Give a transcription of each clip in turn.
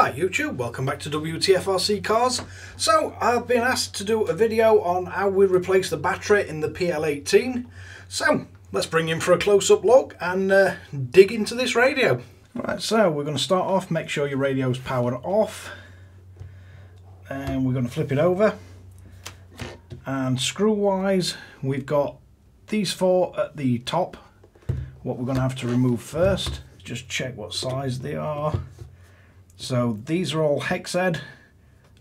Hi YouTube, welcome back to Wtf Rc Cars. So I've been asked to do a video on how we replace the battery in the PL18. So let's bring in for a close-up look and dig into this radio. Right, so we're going to start off, make sure your radio's powered off. And we're going to flip it over. And screw-wise, we've got these four at the top. What we're going to have to remove first, just check what size they are. So these are all hex head,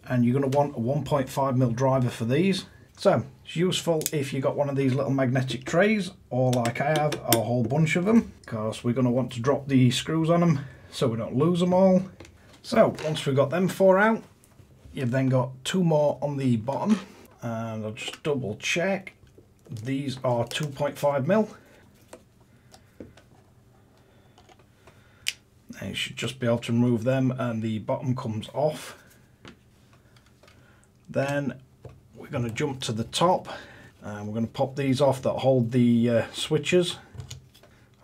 and you're going to want a 1.5mm driver for these. So it's useful if you got one of these little magnetic trays, or like I have, a whole bunch of them, because we're going to want to drop the screws on them so we don't lose them all. So once we've got them four out, you've then got two more on the bottom, and I'll just double check. These are 2.5mm. And you should just be able to remove them and the bottom comes off. Then we're going to jump to the top and we're going to pop these off that hold the switches,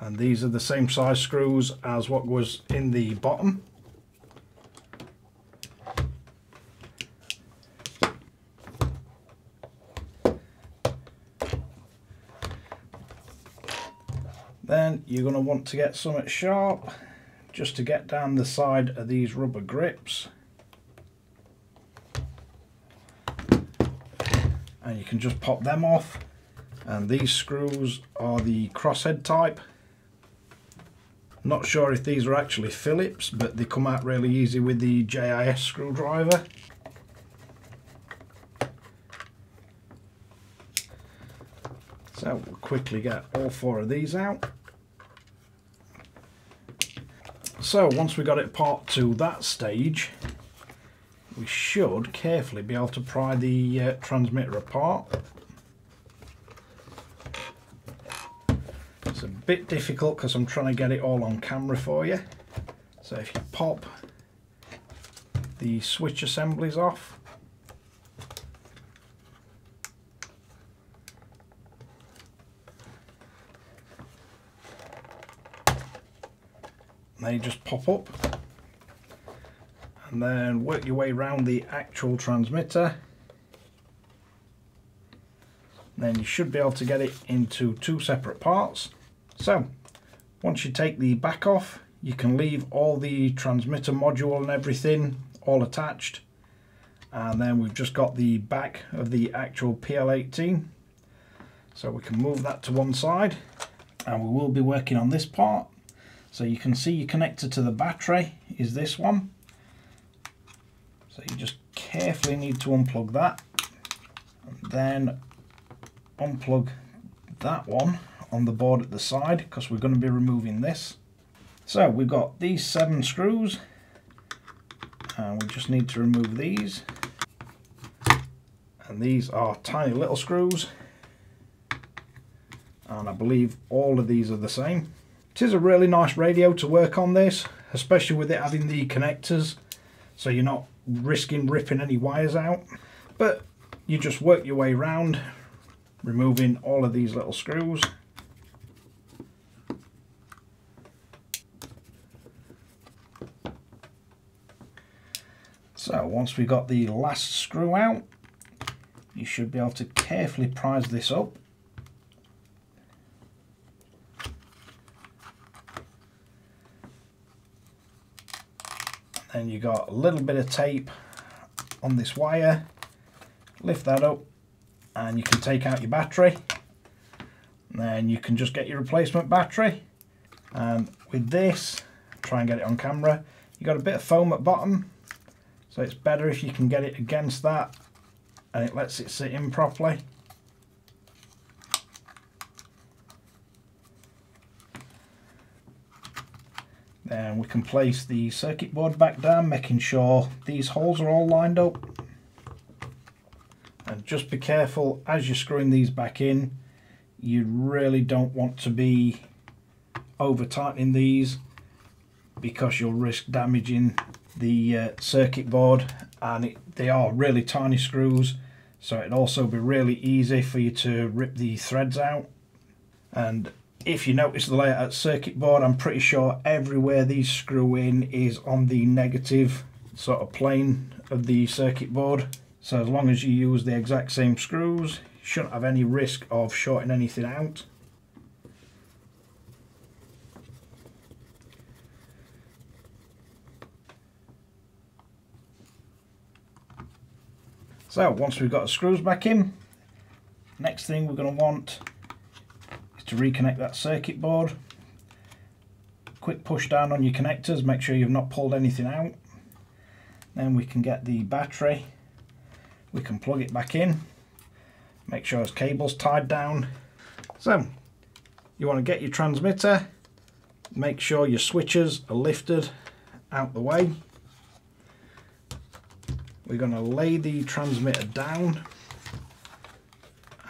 and these are the same size screws as what was in the bottom. Then you're going to want to get something sharp just to get down the side of these rubber grips, and you can just pop them off. And these screws are the crosshead type. Not sure if these are actually Phillips, but they come out really easy with the JIS screwdriver. So we'll quickly get all four of these out. So once we got it apart to that stage, we should carefully be able to pry the transmitter apart. It's a bit difficult because I'm trying to get it all on camera for you. So if you pop the switch assemblies off, they just pop up, and then work your way around the actual transmitter. Then you should be able to get it into two separate parts. So once you take the back off, you can leave all the transmitter module and everything all attached, and then we've just got the back of the actual PL18. So we can move that to one side, and we will be working on this part. So you can see your connector to the battery is this one. So you just carefully need to unplug that, and then unplug that one on the board at the side, because we're going to be removing this. So we've got these 7 screws, and we just need to remove these. And these are tiny little screws, and I believe all of these are the same. It is a really nice radio to work on this, especially with it having the connectors, so you're not risking ripping any wires out. But you just work your way around, removing all of these little screws. So once we've got the last screw out, you should be able to carefully prise this up. Then you got a little bit of tape on this wire, lift that up, and you can take out your battery. And then you can just get your replacement battery. And with this, try and get it on camera, you got a bit of foam at bottom, so it's better if you can get it against that and it lets it sit in properly. Then we can place the circuit board back down, making sure these holes are all lined up. And just be careful as you're screwing these back in. You really don't want to be over tightening these, because you'll risk damaging the circuit board, and they are really tiny screws, so it'd also be really easy for you to rip the threads out. And if you notice the layout circuit board, I'm pretty sure everywhere these screw in is on the negative sort of plane of the circuit board. So as long as you use the exact same screws, you shouldn't have any risk of shorting anything out. So once we've got the screws back in, next thing we're going to want is to reconnect that circuit board. Quick push down on your connectors, make sure you've not pulled anything out. Then we can get the battery, we can plug it back in, make sure its cable's tied down. So you want to get your transmitter, make sure your switches are lifted out the way. We're going to lay the transmitter down,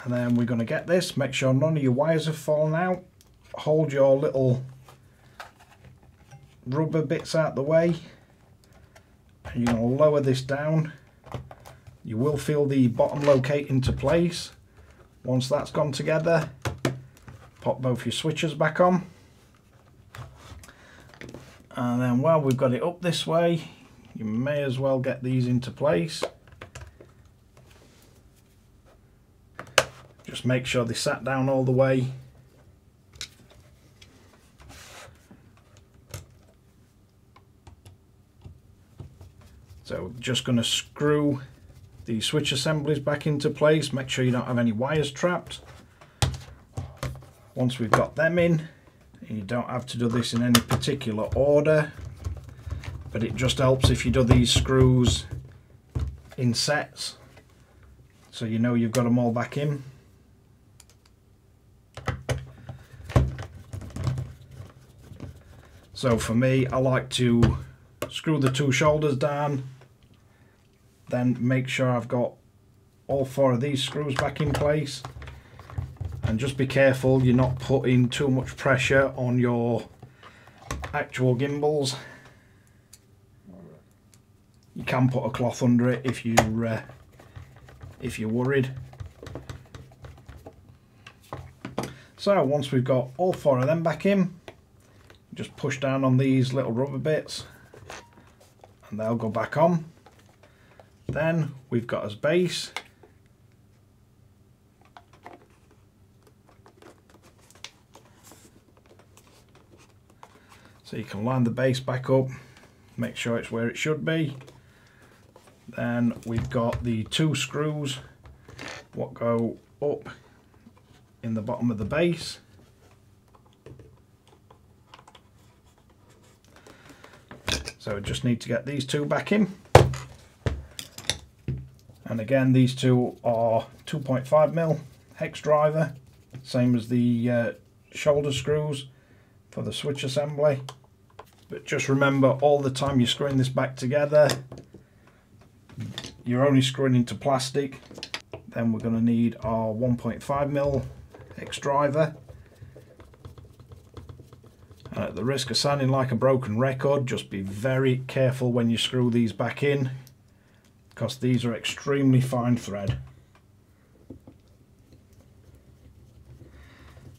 and then we're going to get this, make sure none of your wires have fallen out. Hold your little rubber bits out the way, and you're going to lower this down. You will feel the bottom locate into place. Once that's gone together, pop both your switches back on, and then while we've got it up this way, you may as well get these into place. Just make sure they sat down all the way. So we're just going to screw the switch assemblies back into place. Make sure you don't have any wires trapped. Once we've got them in, you don't have to do this in any particular order, but it just helps if you do these screws in sets, so you know you've got them all back in. So for me, I like to screw the two shoulders down, then make sure I've got all four of these screws back in place, and just be careful you're not putting too much pressure on your actual gimbals. You can put a cloth under it if you're worried. So once we've got all four of them back in, just push down on these little rubber bits and they'll go back on. Then we've got as base, so you can line the base back up, make sure it's where it should be. Then we've got the two screws what go up in the bottom of the base. So we just need to get these two back in. And again, these two are 2.5mm hex driver, same as the shoulder screws for the switch assembly. But just remember, all the time you're screwing this back together, you're only screwing into plastic. Then we're going to need our 1.5mm hex driver. And at the risk of sounding like a broken record, just be very careful when you screw these back in, because these are extremely fine thread.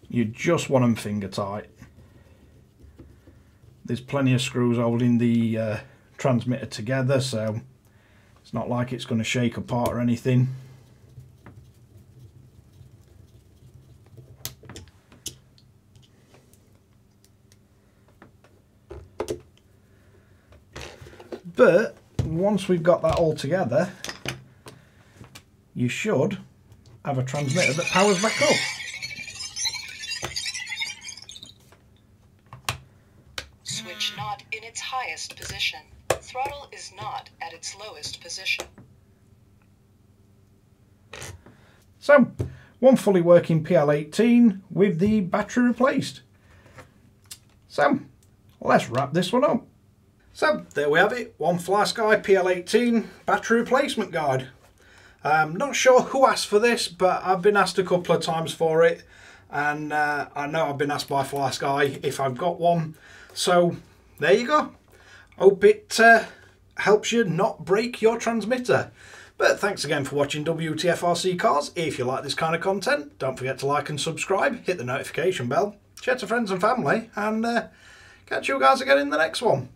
You just want them finger tight. There's plenty of screws holding the transmitter together, so it's not like it's going to shake apart or anything. But once we've got that all together, you should have a transmitter that powers back up. Switch not in its highest position. Throttle is not at its lowest position. So, one fully working PL18 with the battery replaced. So, let's wrap this one up. So, there we have it, one Flysky PL18 battery replacement guide. Not sure who asked for this, but I've been asked a couple of times for it, and I know I've been asked by Flysky if I've got one. So, there you go. Hope it helps you not break your transmitter. But thanks again for watching Wtf Rc Cars. If you like this kind of content, don't forget to like and subscribe, hit the notification bell, share to friends and family, and catch you guys again in the next one.